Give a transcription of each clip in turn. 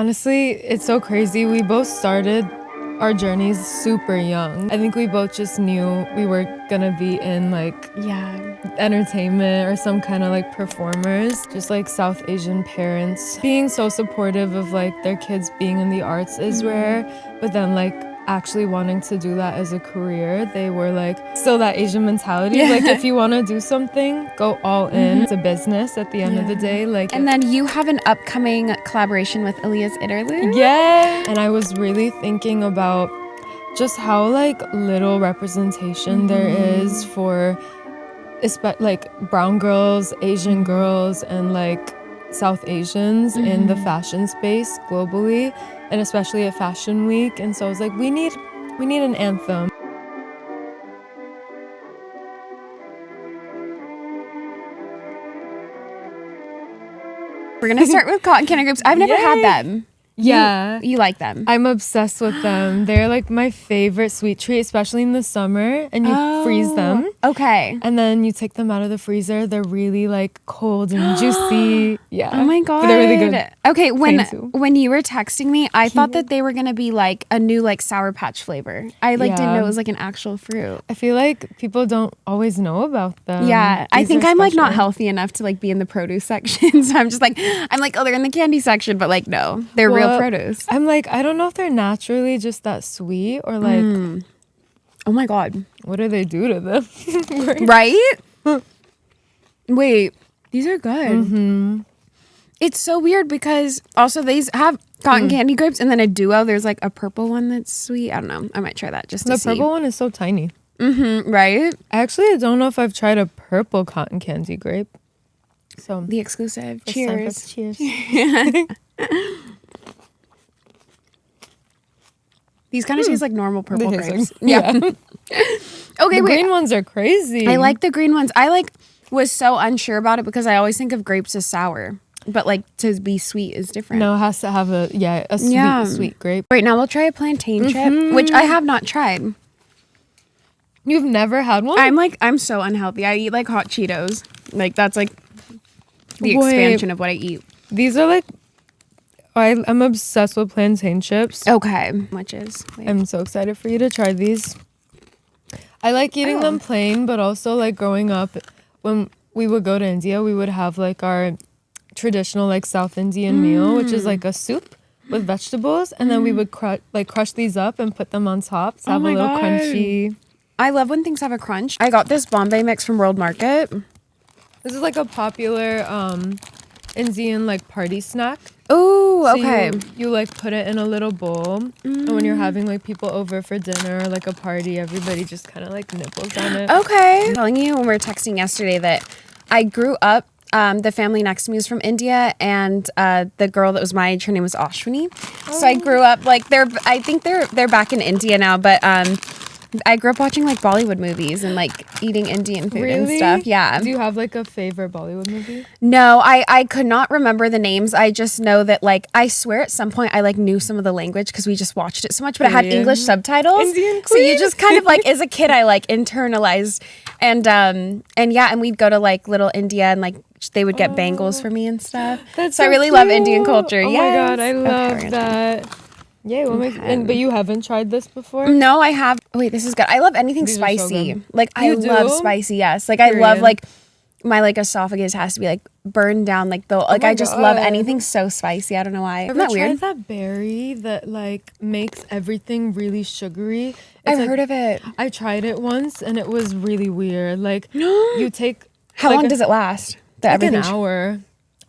Honestly, it's so crazy. We both started our journeys super young. I think we both just knew we were gonna be in like entertainment or some kind of like performers. Just like South Asian parents being so supportive of like their kids being in the arts is rare, but then like actually wanting to do that as a career, they were like still that Asian mentality. Like if you want to do something, go all in. It's a business at the end of the day. Like, and then you have an upcoming collaboration with AliyahsInterlude. Yeah, and I was really thinking about just how like little representation there is for like brown girls, Asian girls, and like South Asians in the fashion space globally, and especially at Fashion Week. And so I was like, we need an anthem. We're gonna start with cotton candy grapes. I've never had them. Yeah. You like them? I'm obsessed with them. They're like my favorite sweet treat, especially in the summer, and you freeze them. Okay. And then you take them out of the freezer. They're really like cold and juicy. Yeah. Oh my god. But they're really good. Okay, when you were texting me, I thought that they were gonna be like a new like Sour Patch flavor. I like didn't know it was like an actual fruit. I feel like people don't always know about them. Yeah. I think I'm like not healthy enough to like be in the produce section. So I'm like, oh, they're in the candy section, but like no, they're real produce. I'm like, I don't know if they're naturally just that sweet or like oh my god, what do they do to them? right? Wait, these are good. It's so weird because also these have cotton candy grapes and then a duo. There's like a purple one that's sweet. I don't know. I might try that just to see. The purple one is so tiny. Right? Actually, I don't know if I've tried a purple cotton candy grape. So the exclusive. Cheers. Cheers. These kind of taste like normal purple grapes. Yeah. Okay, the green ones are crazy. I like the green ones. I was so unsure about it because I always think of grapes as sour, but like to be sweet is different. No, it has to have a sweet grape. Right, now we'll try a plantain chip, which I have not tried. You've never had one? I'm so unhealthy. I eat like hot Cheetos. Like that's like the expansion of what I eat. These are like I'm obsessed with plantain chips. Okay. I'm so excited for you to try these. I like eating them plain, but also like growing up, when we would go to India, we would have like our traditional like South Indian meal, which is like a soup with vegetables, and then we would crush these up and put them on top to have a little crunchy. I love when things have a crunch. I got this Bombay mix from World Market. This is like a popular Indian like party snack. Oh, okay. You like put it in a little bowl, and when you're having like people over for dinner or like a party, everybody just kind of like nibbles on it. Okay. I'm telling you when we were texting yesterday that I grew up, the family next to me was from India, and the girl that was my age, her name was Ashwini. So I grew up like I think they're back in India now, but I grew up watching like Bollywood movies and like eating Indian food and stuff. Yeah. Do you have like a favorite Bollywood movie? No, I could not remember the names. I just know that like I swear at some point I like knew some of the language because we just watched it so much, but it had English subtitles. Indian so you just kind of like as a kid I like internalized and yeah, and we'd go to like Little India and like they would get bangles for me and stuff. That's so I really love Indian culture. Oh my god, I love that. Yeah, but you haven't tried this before? No, I have. Oh, wait, this is good. I love anything spicy. So like I love spicy. Yes, like I love like my like esophagus has to be like burned down. Like I just love anything so spicy. I don't know why. Isn't that weird? Tried that berry that like makes everything really sugary? I've heard of it. I tried it once and it was really weird. Like you take. How long does it last? Like an hour.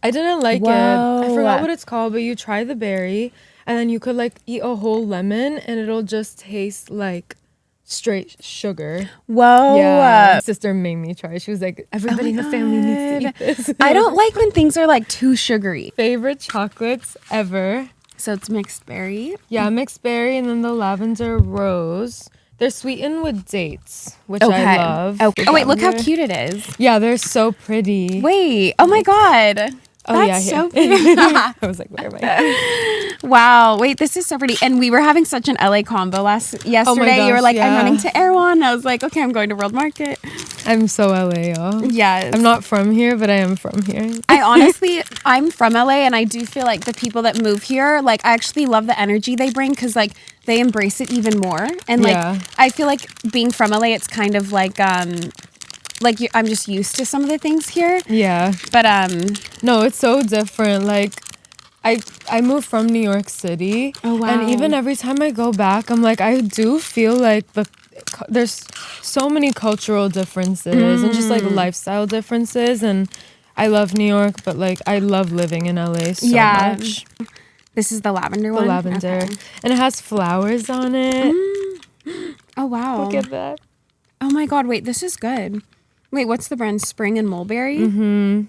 I didn't like it. I forgot what it's called, but you try the berry. And then you could like eat a whole lemon and it'll just taste like straight sugar. Whoa. Yeah. My sister made me try it. She was like, everybody in the family needs to eat this. I don't like when things are like too sugary. Favorite chocolates ever. So it's mixed berry? Yeah, mixed berry and then the lavender rose. They're sweetened with dates, which I love. Okay. Oh, wait, look how cute it is. Yeah, they're so pretty. Wait. Oh my God. That's so pretty. I was like, where am I? Wow. Wait, this is so pretty. And we were having such an LA combo yesterday. You were like, I'm running to Erewhon. I was like, okay, I'm going to World Market. I'm so LA, y'all. Yes. I'm not from here, but I am from here. I'm from LA, and I do feel like the people that move here, like, I actually love the energy they bring because, like, they embrace it even more. And, like, Yeah. I feel like being from LA, it's kind of like I'm just used to some of the things here. Yeah. But, No, it's so different. Like, I moved from New York City. Oh, wow. And even every time I go back, I'm like, I do feel like there's so many cultural differences and just like lifestyle differences. And I love New York, but like I love living in LA so much. This is the lavender The one? lavender. Okay. And it has flowers on it. Oh, wow. Look at that. Oh, my God. Wait, this is good. Wait, what's the brand? Spring and Mulberry? Mm-hmm.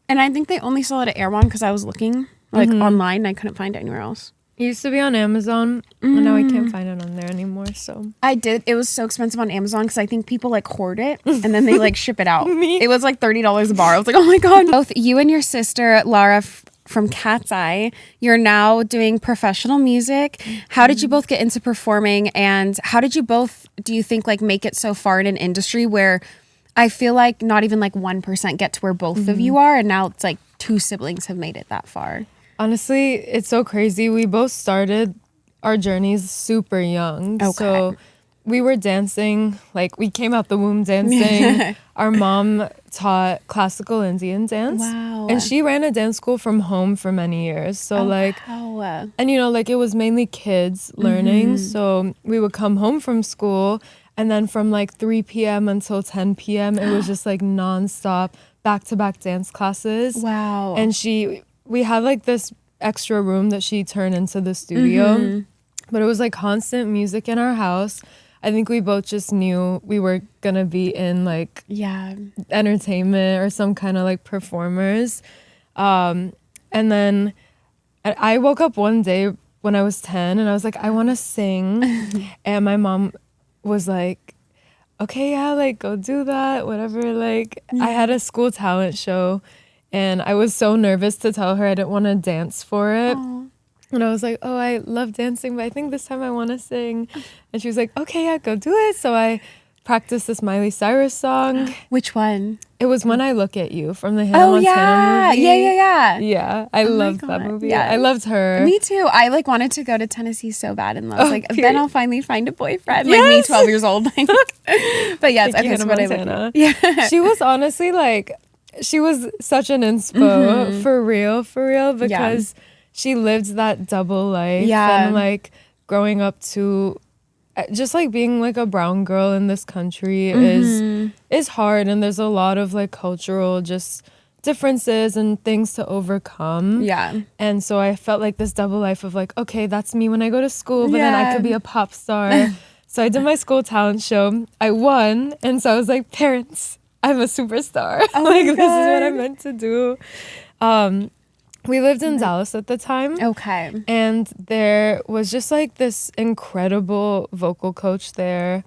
And I think they only sell it at Erewhon because I was looking like online and I couldn't find it anywhere else. It used to be on Amazon, and now I can't find it on there anymore. So I did. It was so expensive on Amazon because I think people like hoard it and then they like ship it out. It was like $30 a bar. I was like, oh my God. Both you and your sister, Lara, from KATSEYE, you're now doing professional music. How did you both get into performing, and how did you both, do you think, like make it so far in an industry where I feel like not even like 1% get to where both of you are, and now it's like 2 siblings have made it that far? honestly, it's so crazy. We both started our journeys super young. Okay. So we were dancing, like we came out the womb dancing. Our mom taught classical Indian dance. Wow. And she ran a dance school from home for many years. So Wow. and you know, like it was mainly kids learning. So we would come home from school, and then from like 3 p.m. until 10 p.m. it was just like nonstop back-to-back dance classes. Wow. And we had like this extra room that she turned into the studio. But it was like constant music in our house. I think we both just knew we were gonna be in like entertainment or some kind of like performers. And then I woke up one day when I was 10 and I was like, I want to sing. And my mom was like, okay, yeah, like go do that, whatever. Like I had a school talent show and I was so nervous to tell her I didn't want to dance for it. Aww. And I was like, oh, I love dancing, but I think this time I want to sing. And she was like, okay, yeah, go do it. So I practiced this Miley Cyrus song. Which one? It was When I Look at You from the Hannah Montana movie. Yeah, I loved that movie. Yeah. I loved her. Me too. I like wanted to go to Tennessee so bad, and I was like, then I'll finally find a boyfriend. Like me, 12 years old. But yes, okay, so When I Look at You. Yeah. She was honestly like, she was such an inspo for real, because she lived that double life. And like growing up to just like being like a brown girl in this country is hard, and there's a lot of like cultural just differences and things to overcome. Yeah. And so I felt like this double life of like, okay, that's me when I go to school, but then I could be a pop star. So I did my school talent show. I won, and so I was like, parents, I'm a superstar. Like this is what I'm meant to do. We lived in Dallas at the time. Okay. And there was just like this incredible vocal coach there,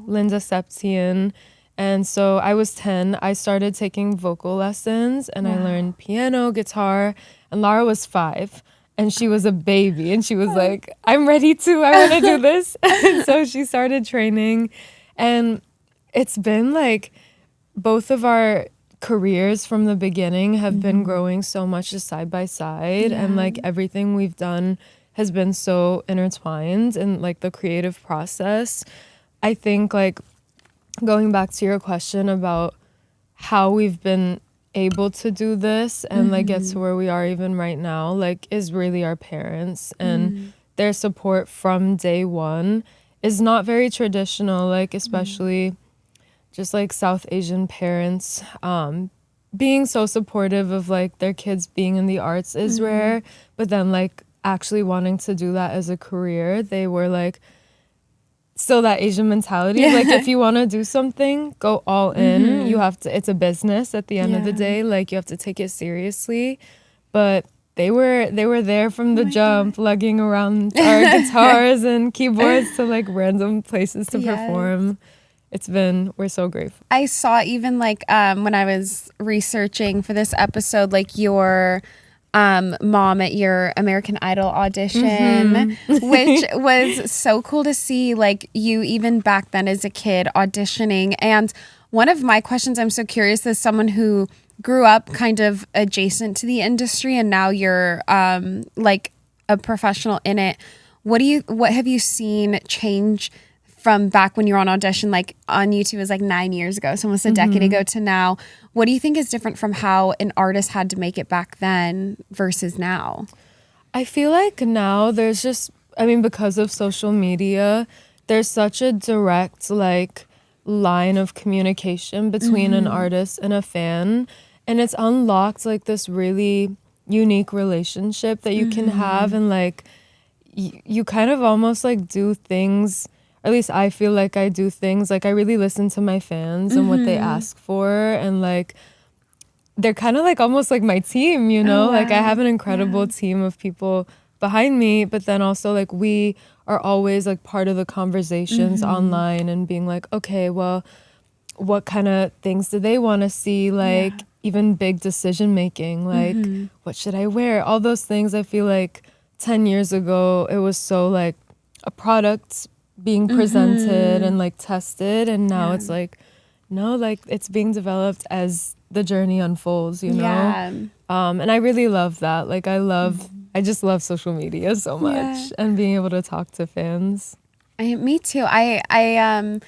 Linda Septian. And so I was 10. I started taking vocal lessons and I learned piano, guitar, and Lara was 5. And she was a baby and she was like, I'm ready to, I want to do this. And so she started training. And it's been like both of our careers from the beginning have been growing so much just side by side, and like everything we've done has been so intertwined in like the creative process. I think like going back to your question about how we've been able to do this and like get to where we are even right now, like is really our parents and their support from day one is not very traditional, like especially just like South Asian parents being so supportive of like their kids being in the arts is rare, but then like actually wanting to do that as a career, they were like still that Asian mentality. Like if you want to do something, go all in. You have to, it's a business at the end of the day, like you have to take it seriously. But they were there from the jump, lugging around our guitars and keyboards to like random places to perform. We're so grateful. I saw even like when I was researching for this episode, like your mom at your American Idol audition, which was so cool to see, like you even back then as a kid auditioning. And one of my questions, I'm so curious, as someone who grew up kind of adjacent to the industry and now you're like a professional in it. What have you seen change from back when you were on audition, like on YouTube is like 9 years ago, so almost a decade ago to now? What do you think is different from how an artist had to make it back then versus now? I feel like now there's just, I mean, because of social media, there's such a direct like line of communication between an artist and a fan, and it's unlocked like this really unique relationship that you can have, and like you kind of almost like do things, or at least I feel like I do things, like I really listen to my fans and what they ask for, and like they're kind of like almost like my team, you know? Oh, wow. Like I have an incredible team of people behind me, but then also like we are always like part of the conversations online and being like, okay, well, what kind of things do they want to see? Like even big decision making, like what should I wear? All those things. I feel like 10 years ago, it was so like a product being presented and like tested, and now it's like, no, like it's being developed as the journey unfolds, you know? And I really love that. Like I just love social media so much and being able to talk to fans. Me too. I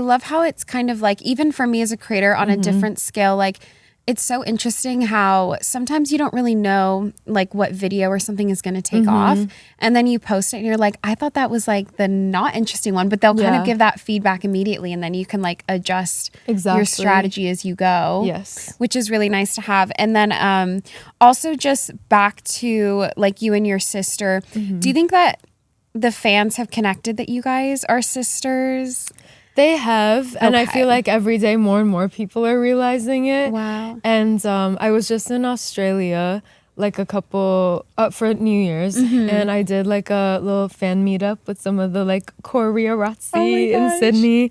love how it's kind of like, even for me as a creator on a different scale, like it's so interesting how sometimes you don't really know like what video or something is going to take off, and then you post it and you're like, I thought that was like the not interesting one, but they'll kind of give that feedback immediately, and then you can like adjust your strategy as you go. Yes. Which is really nice to have. And then also just back to like you and your sister, do you think that the fans have connected that you guys are sisters? They have, and I feel like every day more and more people are realizing it. Wow. And I was just in Australia like a couple for New Year's, and I did like a little fan meetup with some of the like core Rhea Raj in Sydney,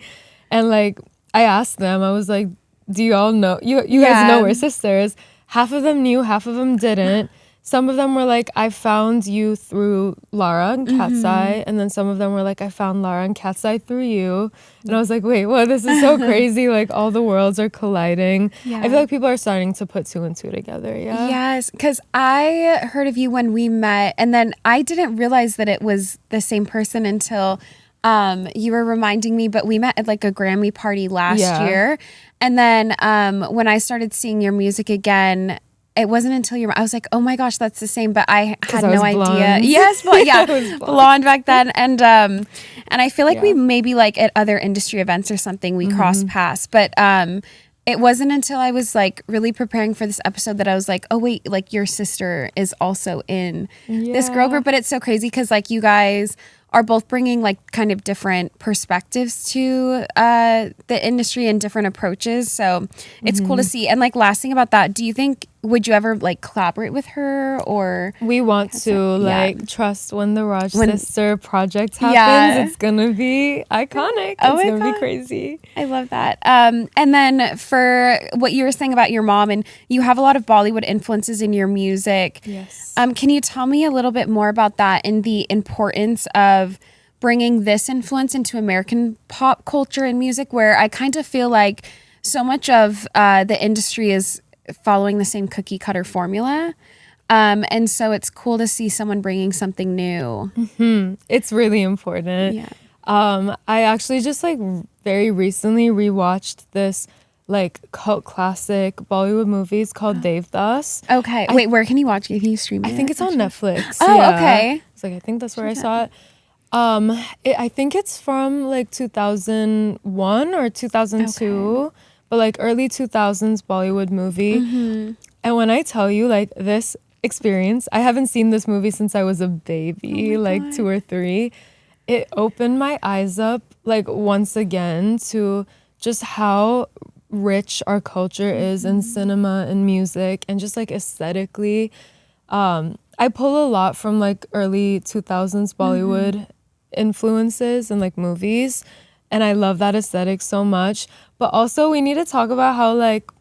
and like I asked them, I was like, do you all know, you guys know we're sisters? Half of them knew, half of them didn't. Some of them were like, I found you through Lara and KATSEYE. And then some of them were like, I found Lara and KATSEYE through you. And I was like, wait, what? This is so crazy. Like all the worlds are colliding. I feel like people are starting to put two and two together. Yeah. Yes. Because I heard of you when we met, and then I didn't realize that it was the same person until you were reminding me, but we met at like a Grammy party last year. And then when I started seeing your music again, it wasn't until I was like, oh my gosh, that's the same. But I had no idea. Yes, but blonde back then. And I feel like we maybe like at other industry events or something, we crossed paths. But it wasn't until I was like really preparing for this episode that I was like, oh wait, like your sister is also in this girl group. But it's so crazy because like you guys are both bringing like kind of different perspectives to the industry and different approaches. So it's cool to see. And like last thing about that, do you think, would you ever like collaborate with her, or? We want to like trust when the Raj sister project happens, it's gonna be iconic. Oh, it's gonna be crazy. I love that. And then for what you were saying about your mom, and you have a lot of Bollywood influences in your music. Yes. Can you tell me a little bit more about that and the importance of bringing this influence into American pop culture and music, where I kind of feel like so much of the industry is following the same cookie cutter formula. And so it's cool to see someone bringing something new. It's really important. Yeah. I actually just like very recently rewatched this like cult classic Bollywood movies called Devdas. Okay. Wait, where can you watch it? Can you stream it? I think it's on Netflix. Oh, okay. It's like, I think that's where I saw it. I think it's from like 2001 or 2002, but like early 2000s Bollywood movie. And when I tell you like this experience, I haven't seen this movie since I was a baby, like 2 or 3. It opened my eyes up like once again to just how rich our culture is in cinema and music, and just like aesthetically. I pull a lot from like early 2000s Bollywood influences and like movies, and I love that aesthetic so much. But also we need to talk about how like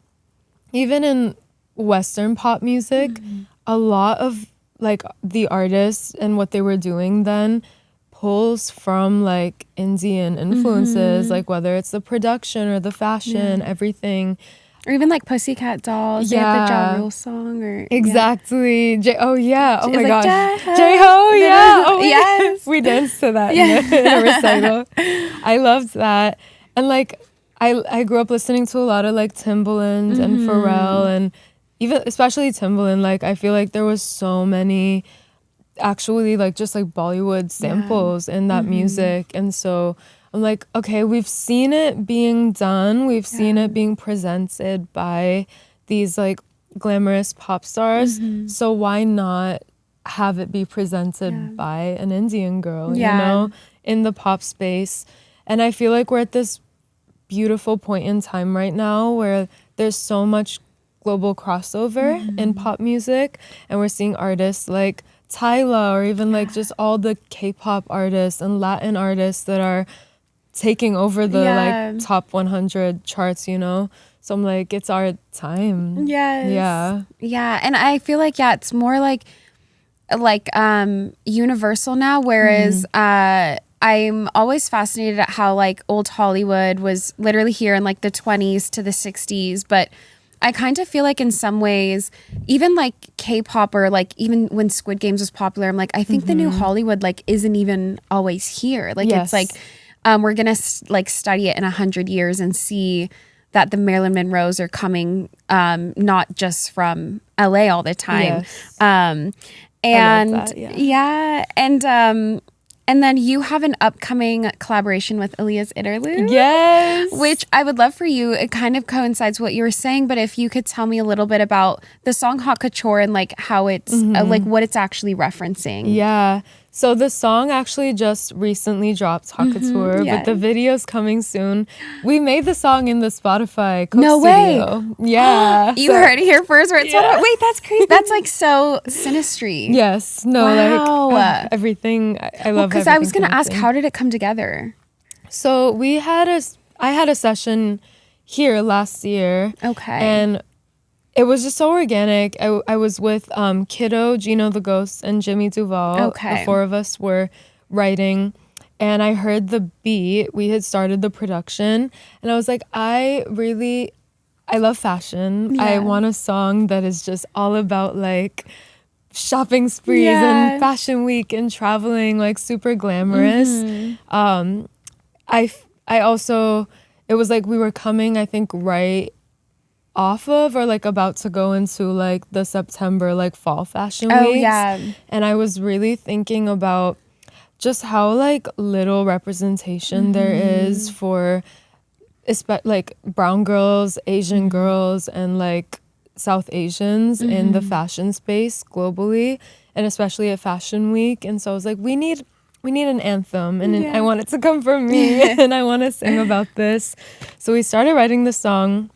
even in Western pop music, a lot of like the artists and what they were doing then pulls from like Indian influences, like whether it's the production or the fashion, everything. Or even like Pussycat Dolls. They have the Ja Rule song. Or Exactly. Oh yeah. Oh my like, gosh. J-Ho. J-Ho, yeah. Oh my Yes. God. We danced to that in a recital. I loved that. And like I grew up listening to a lot of like Timbaland and Pharrell, and even especially Timbaland. Like I feel like there was so many actually like just like Bollywood samples in that music. And so I'm like, okay, we've seen it being done. We've seen it being presented by these like glamorous pop stars. So why not have it be presented by an Indian girl, you know, in the pop space? And I feel like we're at this beautiful point in time right now where there's so much global crossover in pop music, and we're seeing artists like Tyla, or even like just all the K-pop artists and Latin artists that are taking over the like top 100 charts, you know? So I'm like, it's our time. Yeah. And I feel like, it's more like universal now, whereas I'm always fascinated at how like old Hollywood was literally here in like the 20s to the 60s, but I kind of feel like in some ways, even like K-pop, or like even when Squid Games was popular, I'm like, I think the new Hollywood like isn't even always here. Like it's like, we're gonna like study it in 100 years and see that the Marilyn Monroes are coming, not just from LA all the time. And I love that, and then you have an upcoming collaboration with AliyahsInterlude. Yes. Which I would love for you. It kind of coincides what you were saying, but if you could tell me a little bit about the song Haute Couture and like how it's like what it's actually referencing. Yeah. So the song actually just recently dropped, Haute Couture, but the video's coming soon. We made the song in the Spotify No studio. way. Yeah. You heard it here first. Where it's wait, that's crazy. That's like so sinistry. Yes. No, like everything. I love because I was going to ask, how did it come together? So I had a session here last year. Okay. And it was just so organic. I was with Kiddo, Gino the Ghost, and Jimmy Duval. Okay. The four of us were writing, and I heard the beat. We had started the production, and I was like, I love fashion. I want a song that is just all about like shopping sprees and fashion week and traveling, like super glamorous. I also, it was like we were coming, I think, right off of or like about to go into like the September like fall fashion weeks. And I was really thinking about just how like little representation there is for like brown girls, Asian girls, and like South Asians in the fashion space globally, and especially at Fashion Week. And so I was like, we need an anthem, and I want it to come from me, and I want to sing about this. So we started writing the song.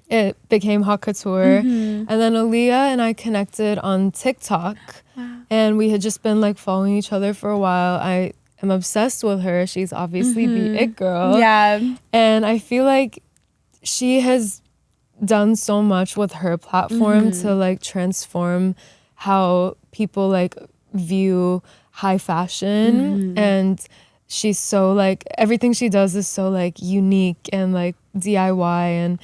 It became Haute Couture. And then Aaliyah and I connected on TikTok. And we had just been like following each other for a while. I am obsessed with her. She's obviously the it girl. And I feel like she has done so much with her platform to like transform how people like view high fashion. And she's so like, everything she does is so like unique and like DIY and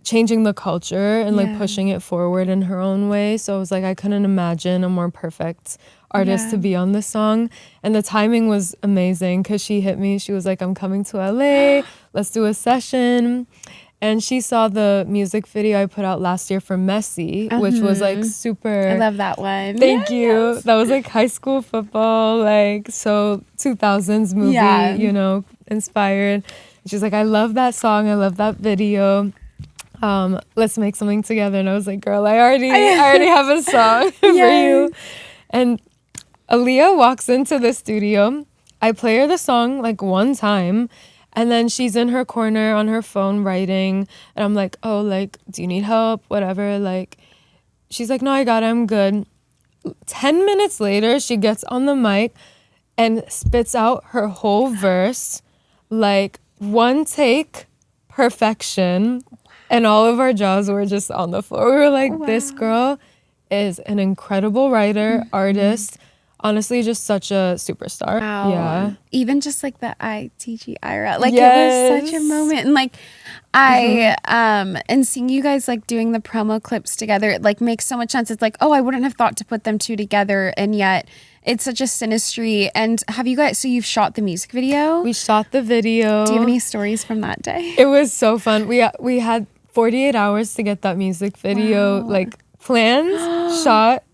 changing the culture and like pushing it forward in her own way. So I was like, I couldn't imagine a more perfect artist to be on this song. And the timing was amazing because she hit me. She was like, I'm coming to LA. Let's do a session. And she saw the music video I put out last year for Messy, which was like super. I love that one. Thank you. That was like high school football, like so 2000s movie, you know, inspired. She's like, I love that song. I love that video. Let's make something together. And I was like, girl, I already have a song for you. And Aaliyah walks into the studio. I play her the song like one time, and then she's in her corner on her phone writing. And I'm like, oh, like, do you need help? Whatever. Like, she's like, no, I got it. I'm good. 10 minutes later, she gets on the mic and spits out her whole verse, like one take, perfection. And all of our jaws were just on the floor. We were like, this girl is an incredible writer, artist, honestly just such a superstar. Wow. Yeah. Even just like the ITG Ira, like Yes. it was such a moment. And like I and seeing you guys like doing the promo clips together, it like makes so much sense. It's like, oh, I wouldn't have thought to put them two together, and yet it's such a synastry. And have you guys, so you've shot the music video? We shot the video. Do you have any stories from that day? It was so fun. We had 48 hours to get that music video like planned, shot,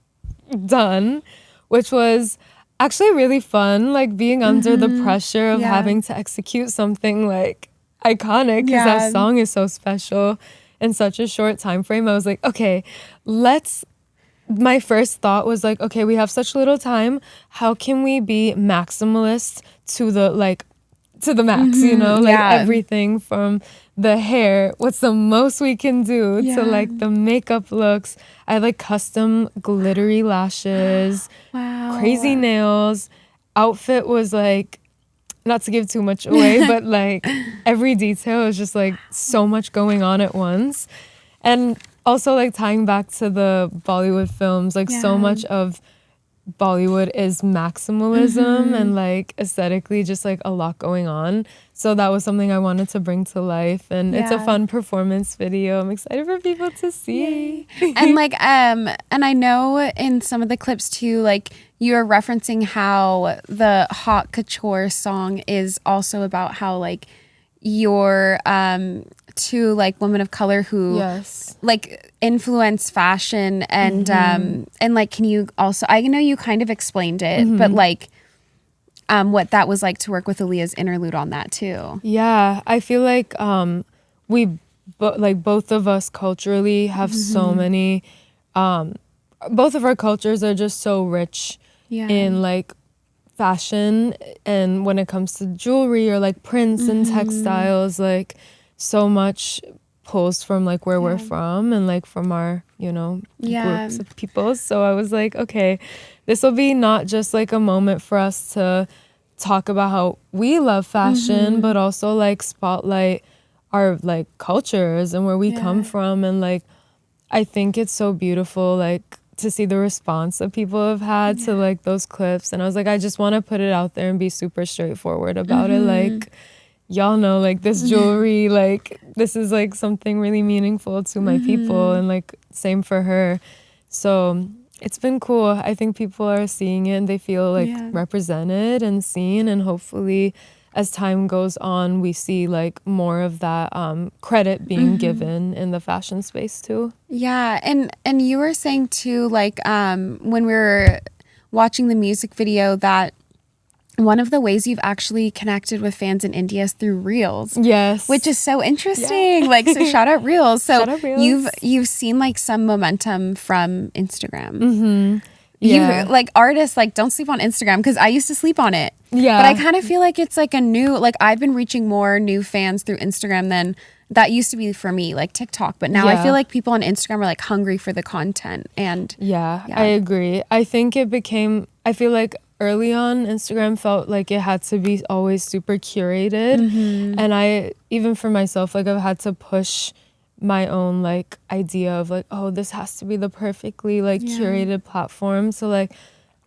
done, which was actually really fun, like being under the pressure of having to execute something like iconic, because that song is so special in such a short time frame. I was like, okay, my first thought was like, okay, we have such little time. How can we be maximalist to the max, you know, like everything from the hair, what's the most we can do, to like the makeup looks. I had like custom glittery lashes, crazy nails. Outfit was like, not to give too much away, but like every detail was just like so much going on at once. And also like tying back to the Bollywood films, like so much of Bollywood is maximalism and like aesthetically just like a lot going on. So that was something I wanted to bring to life, and it's a fun performance video. I'm excited for people to see. And like and I know in some of the clips too, like you're referencing how the Haute Couture song is also about how like you're two like women of color who like influence fashion, and like, can you also, I know you kind of explained it, but like what that was like to work with AliyahsInterlude on that too. Yeah, I feel like both of us culturally have so many both of our cultures are just so rich in like fashion, and when it comes to jewelry or like prints and textiles, like so much pulls from like where we're from and like from our, you know, groups of people. So I was like, okay, this will be not just like a moment for us to talk about how we love fashion, but also like spotlight our like cultures and where we come from. And like, I think it's so beautiful, like to see the response that people have had to like those clips. And I was like, I just want to put it out there and be super straightforward about it. Like, y'all know, like this jewelry, like this is like something really meaningful to my people, and like same for her. So it's been cool. I think people are seeing it and they feel like represented and seen, and hopefully as time goes on, we see like more of that credit being given in the fashion space too. Yeah, and you were saying too, like when we were watching the music video, that one of the ways you've actually connected with fans in India is through Reels. Yes. Which is so interesting. Yeah. Like, so shout out Reels. So shout out Reels. You've seen like some momentum from Instagram. Yeah. You, like artists, like don't sleep on Instagram, because I used to sleep on it. Yeah. But I kind of feel like it's like a new, like I've been reaching more new fans through Instagram than that used to be for me, like TikTok. But now I feel like people on Instagram are like hungry for the content. And I agree. I think I feel like early on, Instagram felt like it had to be always super curated. And I, even for myself, like I've had to push my own like idea of like, oh, this has to be the perfectly like curated platform. So like,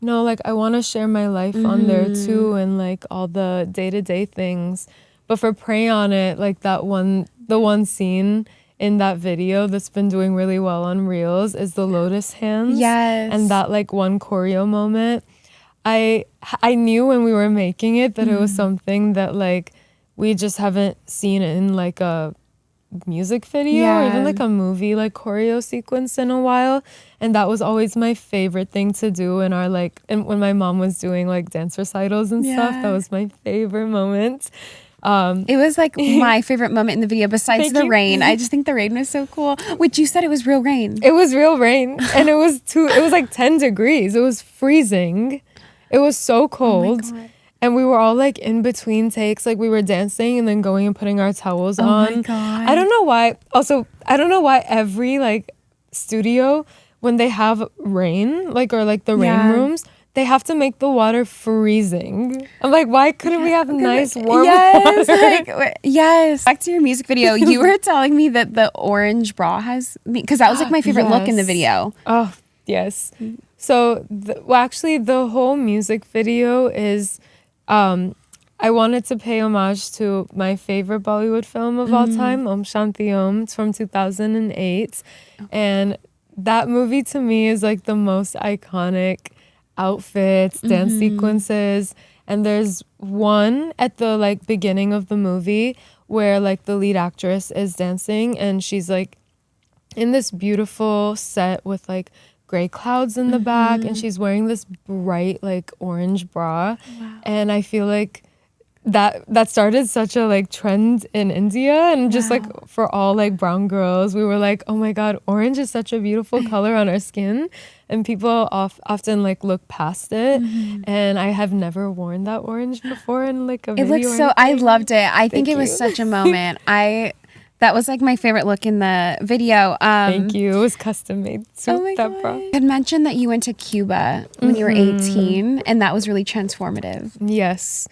no, like I want to share my life on there too, and like all the day-to-day things. But for Pray On It, like the one scene in that video that's been doing really well on Reels is the lotus hands. Yes. And that like one choreo moment. I knew when we were making it that it was something that like we just haven't seen in like a music video or even like a movie like choreo sequence in a while, and that was always my favorite thing to do in our like, and when my mom was doing like dance recitals and stuff, that was my favorite moment. It was like my favorite moment in the video besides the rain. I just think the rain was so cool. Which you said it was real rain. It was real rain, and it was like 10 degrees. It was freezing. It was so cold. Oh, and we were all like in between takes, like we were dancing and then going and putting our towels on. Oh my God. I don't know why. Also, I don't know why every like studio, when they have rain, like, or like the rain rooms, they have to make the water freezing. I'm like, why couldn't we have nice warm water? Like, yes. Back to your music video. You were telling me that the orange bra has, because that was like my favorite look in the video. Oh, yes. So, actually, the whole music video is, I wanted to pay homage to my favorite Bollywood film of all time, Om Shanti Om. It's from 2008. And that movie to me is like the most iconic outfits, dance sequences. And there's one at the like beginning of the movie where like the lead actress is dancing and she's like in this beautiful set with like gray clouds in the back, and she's wearing this bright like orange bra. And I feel like that started such a like trend in India, and just like for all like brown girls, we were like, oh my god, orange is such a beautiful color on our skin, and people often like look past it. And I have never worn that orange before in like a video. It looks so, I loved it. I think it was such a moment. That was like my favorite look in the video. Thank you. It was custom made. Oh my God. You had mentioned that you went to Cuba when you were 18, and that was really transformative. Yes.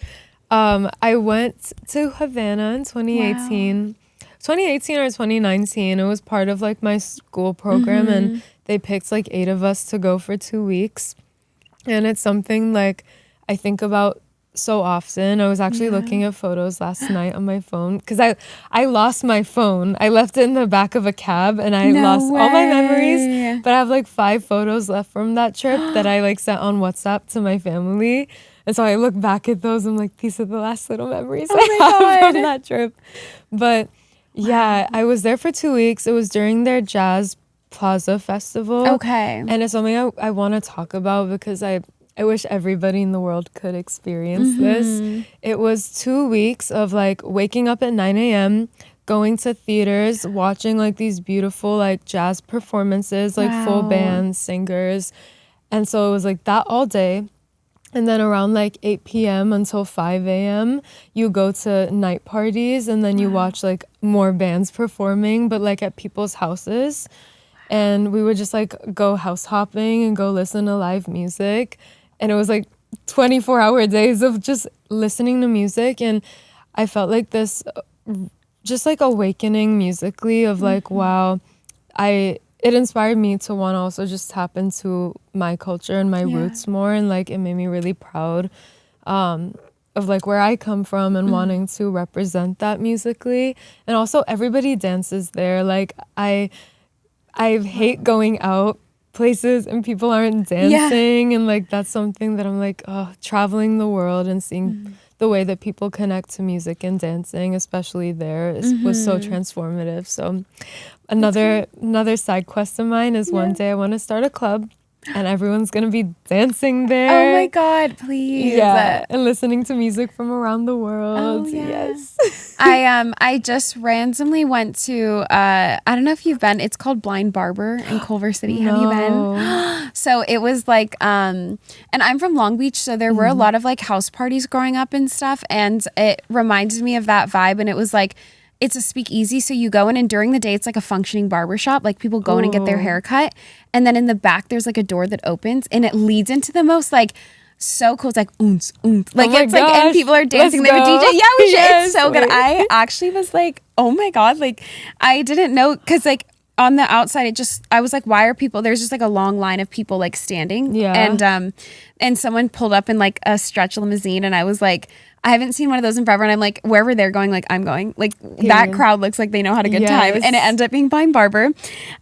I went to Havana in 2018. 2018 or 2019. It was part of like my school program, and they picked like 8 of us to go for 2 weeks. And it's something like I think about so often. I was actually looking at photos last night on my phone because I lost my phone. I left it in the back of a cab, and I lost all my memories. But I have like 5 photos left from that trip that I like sent on WhatsApp to my family. And so I look back at those, I'm like, these are the last little memories I have from that trip. But yeah, I was there for 2 weeks. It was during their Jazz Plaza Festival. Okay. And it's something I want to talk about because I wish everybody in the world could experience this. It was 2 weeks of like waking up at 9 a.m., going to theaters, watching like these beautiful like jazz performances, like full band singers. And so it was like that all day. And then around like 8 p.m. until 5 a.m., you go to night parties, and then you watch like more bands performing, but like at people's houses. And we would just like go house hopping and go listen to live music. And it was like 24-hour days of just listening to music. And I felt like this just like awakening musically of like, wow, it inspired me to want to also just tap into my culture and my roots more. And like, it made me really proud of like where I come from and wanting to represent that musically. And also everybody dances there. Like I hate going out places and people aren't dancing. And like, that's something that I'm like, traveling the world and seeing the way that people connect to music and dancing, especially there, was so transformative. So another side quest of mine is one day I want to start a club, and everyone's gonna be dancing there. Oh my God, please. Yeah, and listening to music from around the world. Yes. I just randomly went to I don't know if you've been, it's called Blind Barber in Culver City. Have you been? So it was like and I'm from Long Beach, so there were a lot of like house parties growing up and stuff, and it reminded me of that vibe. And it was like, it's a speakeasy, so you go in, and during the day it's like a functioning barbershop. Like people go in and get their hair cut, and then in the back there's like a door that opens, and it leads into the most like so cool. It's like oons, oons. Like it's like, and people are dancing. They have a DJ. Yeah, we should. It's so good. I actually was like, oh my God, like I didn't know, because like on the outside, I was like, why are people, there's just like a long line of people like standing. And someone pulled up in like a stretch limousine, and I was like, I haven't seen one of those in forever. And I'm like, wherever they're going, like I'm going. Like that crowd looks like they know how to good time. And it ended up being Blind Barber.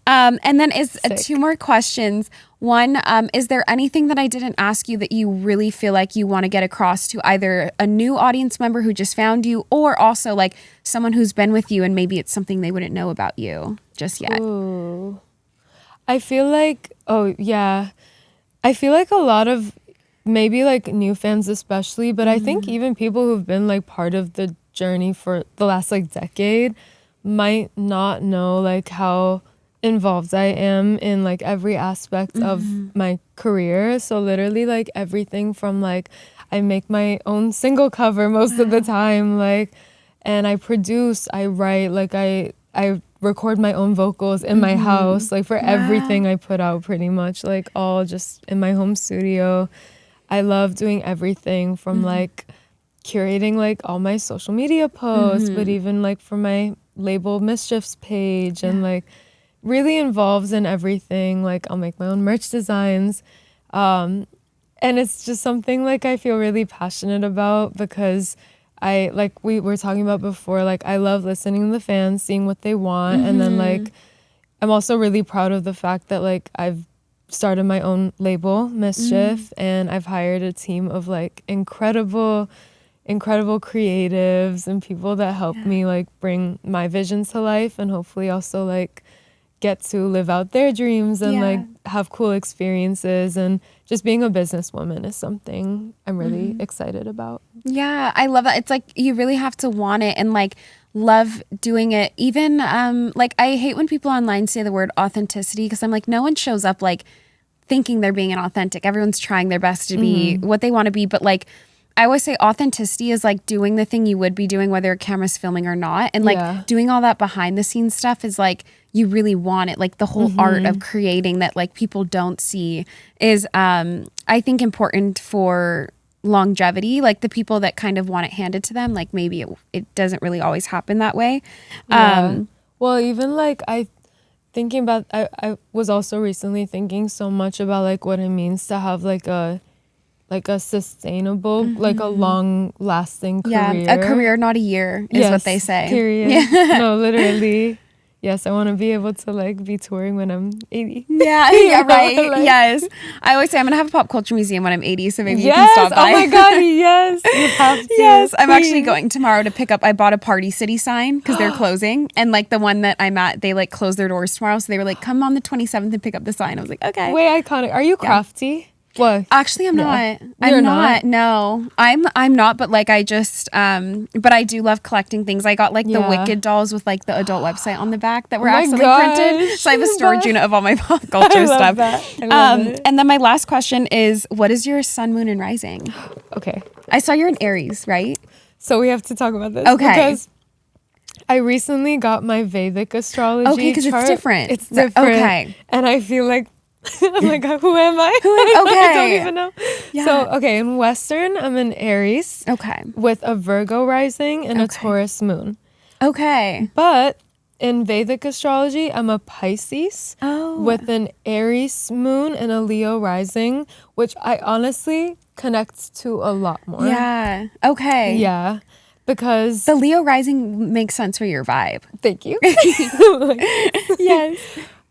And then is 2 more questions. One, is there anything that I didn't ask you that you really feel like you want to get across to either a new audience member who just found you, or also like someone who's been with you and maybe it's something they wouldn't know about you just yet? Ooh. I feel like, I feel like a lot of maybe like new fans especially, but I think even people who've been like part of the journey for the last like decade might not know like how involved I am in like every aspect of my career. So literally like everything from like I make my own single cover most of the time, like, and I produce, I write, like I record my own vocals in my house, like for everything I put out, pretty much like all just in my home studio. I love doing everything from like curating like all my social media posts, but even like for my label Mischief's page, and like really involved in everything. Like I'll make my own merch designs. And it's just something like I feel really passionate about because I, like we were talking about before, like I love listening to the fans, seeing what they want. And then like, I'm also really proud of the fact that like I've started my own label, Mischief, and I've hired a team of like incredible creatives and people that help me like bring my visions to life and hopefully also like get to live out their dreams and like have cool experiences. And just being a businesswoman is something I'm really excited about. Yeah, I love that. It's like you really have to want it and like love doing it. Even like I hate when people online say the word authenticity because I'm like, no one shows up like thinking they're being inauthentic. Everyone's trying their best to be what they want to be. But like I always say authenticity is like doing the thing you would be doing whether a camera's filming or not. And like doing all that behind the scenes stuff is like you really want it. Like the whole art of creating that like people don't see is I think important for longevity. Like the people that kind of want it handed to them, like maybe it doesn't really always happen that way. Well, even like I was also recently thinking so much about like what it means to have like a sustainable, like a long lasting career. Yeah, a career, not a year is what they say. Period. No, literally. Yes, I want to be able to like be touring when I'm 80. Yeah, right. Like, yes. I always say I'm going to have a pop culture museum when I'm 80, so maybe you can stop by. Oh my God, yes. You have to. Yes, I'm actually going tomorrow to pick up, I bought a Party City sign because they're closing. And like the one that I'm at, they like close their doors tomorrow. So they were like, come on the 27th and pick up the sign. I was like, okay. Wait, iconic. Are you crafty? What? Actually, I'm not. I'm not. No, I'm not. But like, I just, but I do love collecting things. I got like the Wicked dolls with like the adult website on the back that were accidentally printed. So I have a storage unit of all my pop culture stuff. I love it. And then my last question is, what is your sun, moon, and rising? Okay. I saw you're in Aries, right? So we have to talk about this. Okay. Because I recently got my Vedic astrology. Okay, because it's different. It's different. Okay. And I feel like I'm like, who am I? Okay. I don't even know. Yeah. So, okay, in Western, I'm an Aries. Okay. With a Virgo rising and a Taurus moon. Okay. But in Vedic astrology, I'm a Pisces with an Aries moon and a Leo rising, which I honestly connect to a lot more. Yeah. Okay. Yeah. Because the Leo rising makes sense for your vibe. Thank you. Yes.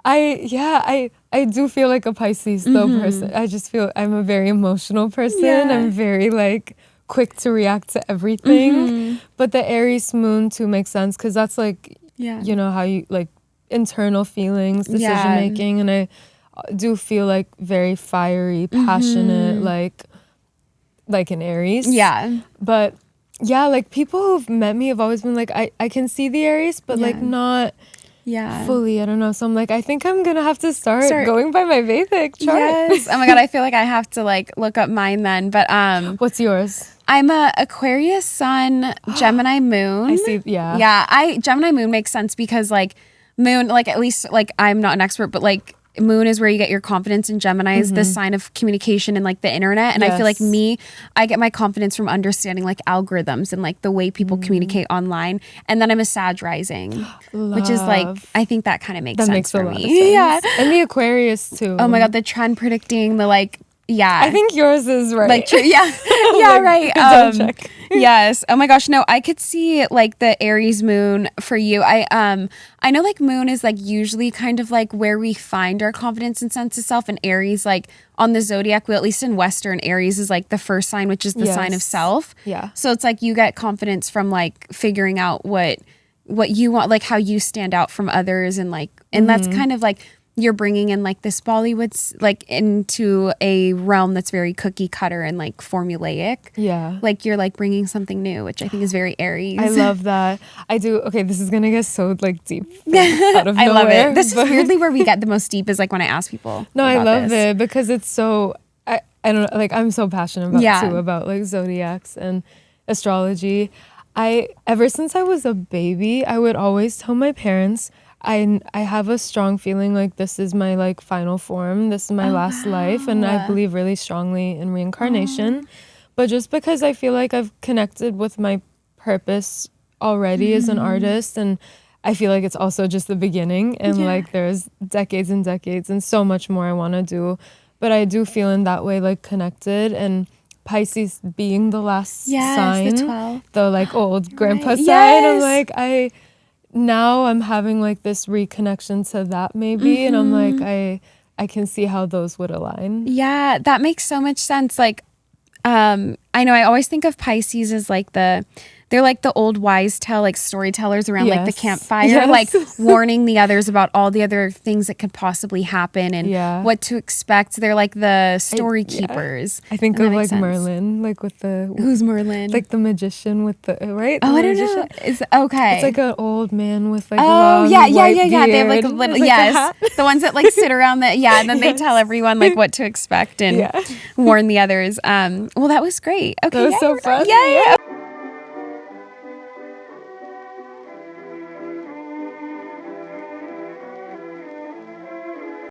I do feel like a Pisces though person. I just feel I'm a very emotional person. Yeah. I'm very like quick to react to everything. But the Aries moon too makes sense because that's like, you know, how you like internal feelings, decision making. And I do feel like very fiery, passionate, like an Aries. Yeah. But yeah, like people who've met me have always been like, I can see the Aries, but like not fully. I don't know. So I'm like, I think I'm gonna have to start going by my Vedic chart. Yes. Oh my God, I feel like I have to like look up mine then. But what's yours? I'm a Aquarius sun, Gemini moon. I see. Yeah. Yeah. Gemini moon makes sense because like moon, like at least like I'm not an expert, but like moon is where you get your confidence, and Gemini is the sign of communication and like the internet. And I feel like I get my confidence from understanding like algorithms and like the way people communicate online. And then I'm a Sag rising, which is like, I think that kind of makes sense for me. Yeah. And the Aquarius too. Oh my God, the trend predicting, the like, yeah. I think yours is right. Like, yeah. Yeah, right. Check. Yes. Oh my gosh. No, I could see like the Aries moon for you. I know like moon is like usually kind of like where we find our confidence and sense of self, and Aries like on the zodiac wheel, at least in Western, Aries is like the first sign, which is the sign of self. Yeah. So it's like you get confidence from like figuring out what you want, like how you stand out from others, and like, and that's kind of like you're bringing in like this Bollywood's like into a realm that's very cookie cutter and like formulaic. Yeah. Like you're like bringing something new, which I think is very Aries. I love that. I do. Okay, this is gonna get so like deep out of nowhere. I love it. This is weirdly where we get the most deep is like when I ask people. No, I love it because it's so, I don't know, like I'm so passionate about too about like zodiacs and astrology. Ever since I was a baby, I would always tell my parents, I have a strong feeling like this is my like final form. This is my last life. And I believe really strongly in reincarnation. But just because I feel like I've connected with my purpose already as an artist, and I feel like it's also just the beginning, and like there's decades and decades and so much more I want to do. but I do feel in that way like connected, and Pisces being the last sign, the 12. the like old grandpa Right. sign. I'm Yes. like, now I'm having like this reconnection to that maybe, and I'm like, I can see how those would align. Yeah, that makes so much sense. Like, I know I always think of Pisces as like they're like the old wise tale, like storytellers around like the Yes. campfire, Yes. like warning the others about all the other things that could possibly happen and Yeah. what to expect. They're like the story keepers. I think And that of like makes sense. Merlin, like with the Who's Merlin? like the magician with the right. Oh, The I don't magician? know. It's okay. It's like an old man with like Oh long yeah. white They have like a beard, little like a yes, hat. the ones that like sit around the and then they Yes. tell everyone like what to expect and Yeah. warn the others. Well, that was great. Okay, That was so fun. Yeah.